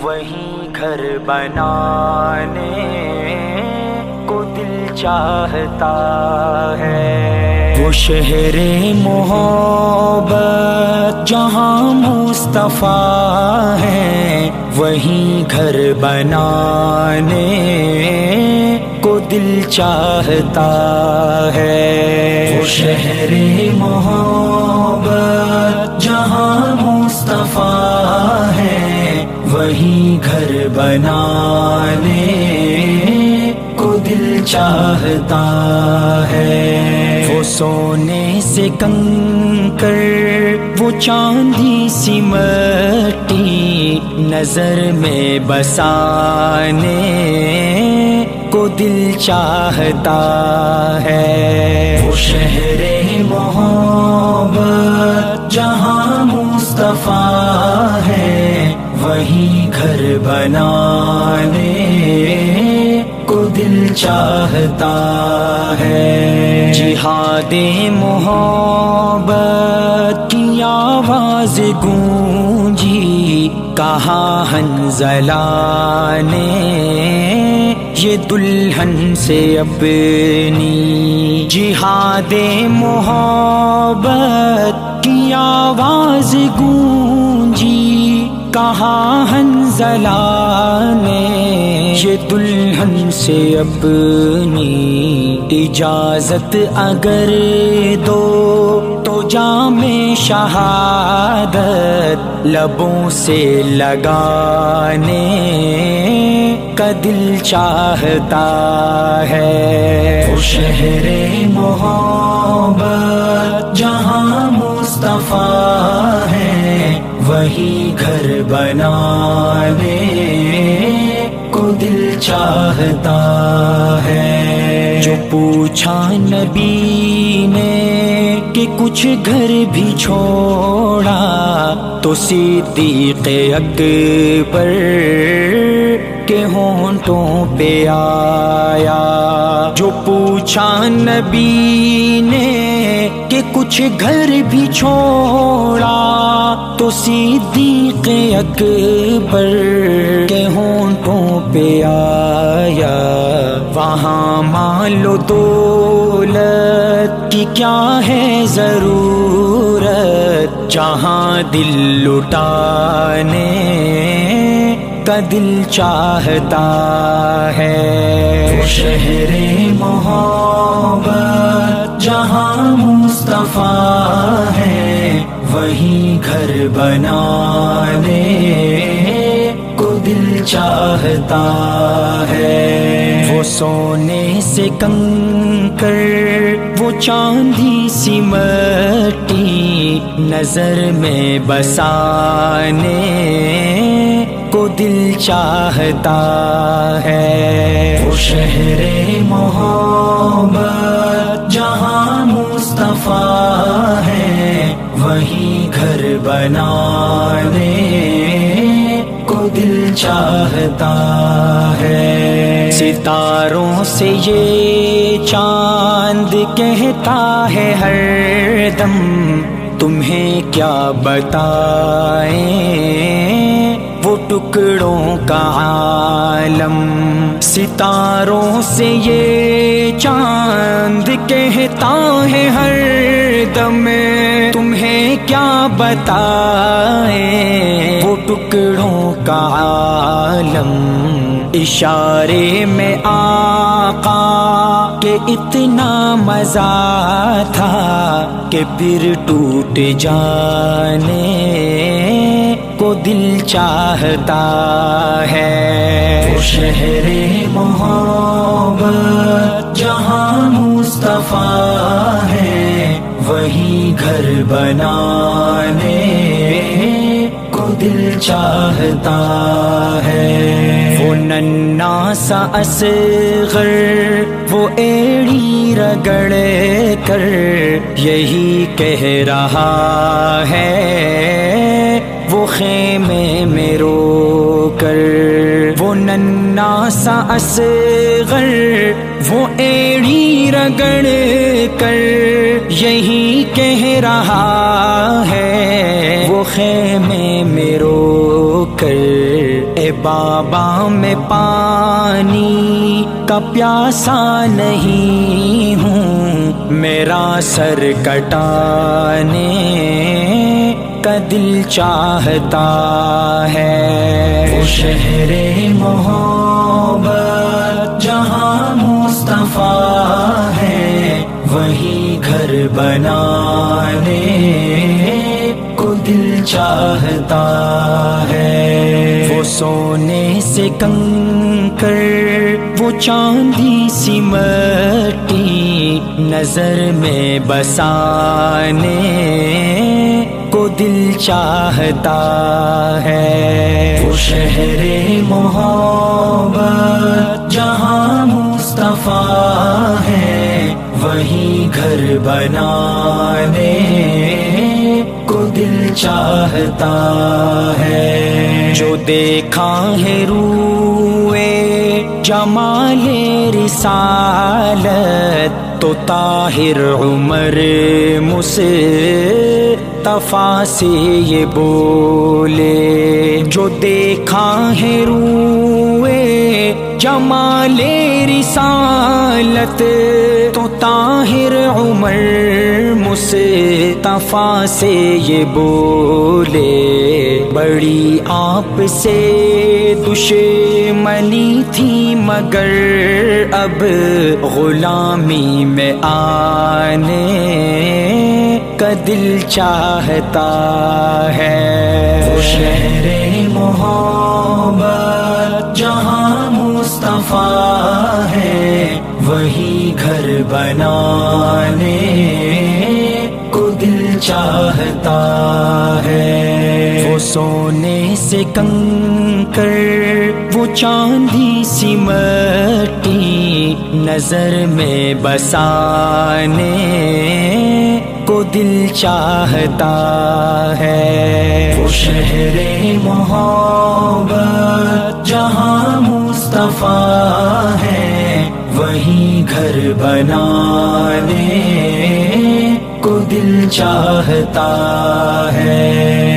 وہیں گھر بنانے کو دل چاہتا ہے، وہ شہر محبت جہاں مصطفیٰ ہے، وہیں گھر بنانے کو دل چاہتا ہے، وہ شہر محبت جہاں مصطفیٰ ہے، وہیں گھر بنانے کو دل چاہتا ہے، وہ سونے سے کنکر وہ چاندی سی مٹی نظر میں بسانے کو دل چاہتا ہے، وہ شہر محبت جہاں مصطفیٰ ہے، وہیں گھر بنانے کو دل چاہتا ہے، جہاد محبت کی آواز گونجی کہاں حنظلہ نے یہ دلہن سے اپنی، جہاد محبت کی آواز گونجی کہاں حنظلہ نے یہ دلہن سے اپنی، اجازت اگر دو تو جام شہادت لبوں سے لگانے کا دل چاہتا ہے، وہ شہر محبت جہاں مصطفیٰ ہے، وہی گھر بنانے کو دل چاہتا ہے، جو پوچھا نبی نے کہ کچھ گھر بھی چھوڑا تو صدیق اکبر کے ہونٹوں پہ آیا، جو پوچھا نبی نے کہ کچھ گھر بھی چھوڑا تو صدیق اکبر کے ہونٹوں پہ آیا، وہاں مال و دولت کی کیا ہے ضرورت، جہاں دل لٹانے کا دل چاہتا ہے، وہ شہر محبت جہاں مصطفیٰ ہے، وہیں گھر بنانے کو دل چاہتا ہے، وہ سونے سے کنکر وہ چاندی سی مٹی نظر میں بسانے کو دل چاہتا ہے، وہ شہر محبت جہاں مصطفیٰ ہے، وہیں گھر بنانے کو دل چاہتا ہے، ستاروں سے یہ چاند کہتا ہے ہر دم تمہیں کیا بتائیں وہ ٹکڑوں کا عالم، ستاروں سے یہ چاند کہتا ہے ہر دم تمہیں کیا بتائیں وہ ٹکڑوں کا عالم، اشارے میں آقا کہ اتنا مزہ تھا کہ پھر ٹوٹ جانے کو دل چاہتا ہے، وہ شہر محبت جہاں مصطفیٰ ہے، وہی گھر بنانے کو دل چاہتا ہے، وہ ننھا سا اصغر وہ ایڑی رگڑ کر یہی کہہ رہا ہے وہ وہ خیمے میں رو کر، وہ ننھا سا اصغر وہ ایڑی رگڑ کر یہی کہہ رہا ہے، وہ خیمے میں رو کر، اے بابا میں پانی کا پیاسا نہیں ہوں، میرا سر کٹانے کا دل چاہتا ہے۔ وہ شہر محبت جہاں مصطفیٰ ہے، وہی گھر بنانے کو دل چاہتا ہے۔ وہ سونے سے کنکر وہ چاندی سی مٹی نظر میں بسانے کو دل چاہتا ہے۔ وہ شہر محبت جہاں مصطفیٰ ہے، وہی گھر بنانے کو دل چاہتا ہے۔ جو دیکھا ہے روئے جمال رسالت تو طاہر عمر مصطفیٰ سے یہ بولے، جو دیکھا ہے روئے جمال رسالت تو طاہر عمر مصطفیٰ سے یہ بولے، بڑی آپ سے دشمنی تھی مگر اب غلامی میں آنے کا دل چاہتا ہے۔ وہ شہر محبت جہاں مصطفیٰ ہے، وہی گھر بنانے کو دل چاہتا ہے۔ وہ سونے سے کنکر وہ چاندی سی مٹی نظر میں بسانے کو دل چاہتا ہے۔ وہ شہر محبت جہاں مصطفیٰ ہے، وہی گھر بنانے کو دل چاہتا ہے۔